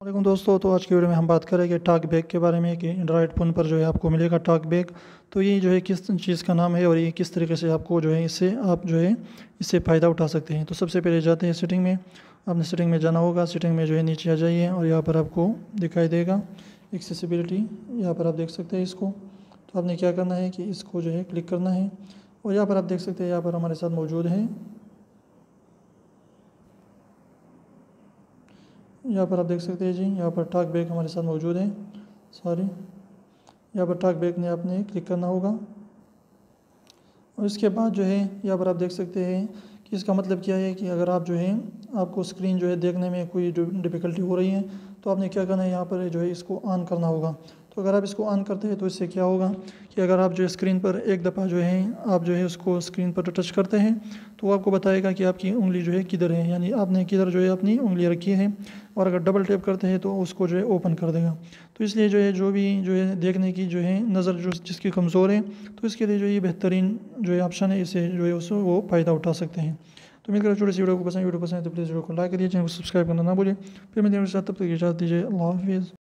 वालेकुम दोस्तों, तो आज की वीडियो में हम बात करेंगे टॉक बैक के बारे में कि एंड्रॉयड फ़ोन पर जो है आपको मिलेगा टॉक बैक। तो ये जो है किस चीज़ का नाम है और ये किस तरीके से आपको जो है इससे आप जो है इससे फ़ायदा उठा सकते हैं। तो सबसे पहले जाते हैं सेटिंग में। आपने सेटिंग में जाना होगा, सेटिंग में जो है नीचे आ जाइए और यहाँ पर आपको दिखाई देगा एक्सेसिबिलिटी। यहाँ पर आप देख सकते हैं इसको। तो आपने क्या करना है कि इसको जो है क्लिक करना है और यहाँ पर आप देख सकते हैं यहाँ पर हमारे साथ मौजूद है। यहाँ पर आप देख सकते हैं जी, यहाँ पर टॉक बैक हमारे साथ मौजूद है। यहाँ पर टॉक बैक ने आपने क्लिक करना होगा और इसके बाद जो है यहाँ पर आप देख सकते हैं कि इसका मतलब क्या है कि अगर आप जो है आपको स्क्रीन जो है देखने में कोई जो डिफ़िकल्टी हो रही है तो आपने क्या करना है, यहाँ पर जो है इसको ऑन करना होगा। तो अगर आप इसको ऑन करते हैं तो इससे क्या होगा कि अगर आप जो है स्क्रीन पर एक दफ़ा जो है आप जो है उसको स्क्रीन पर टच करते हैं तो वो आपको बताएगा कि आपकी उंगली जो है किधर है, यानी आपने किधर जो है अपनी उंगली रखी है। और अगर डबल टैप करते हैं तो उसको जो है ओपन कर देगा। तो इसलिए जो है जो भी जो है देखने की जो है नज़र जो जिसकी कमज़ोर है तो इसके लिए जो ये बेहतरीन जो है ऑप्शन है, इसे जो है उससे वो फ़ायदा उठा सकते हैं। तो मिलकर छोटी सी वीडियो को पसंद है तो प्लीज़ वीडियो को लाइक करिए, चैनल को सब्सक्राइब करना ना भूलिए। फिर मैं साथ तब तक इजाज़त दीजिए। अल्लाह हाफिज़।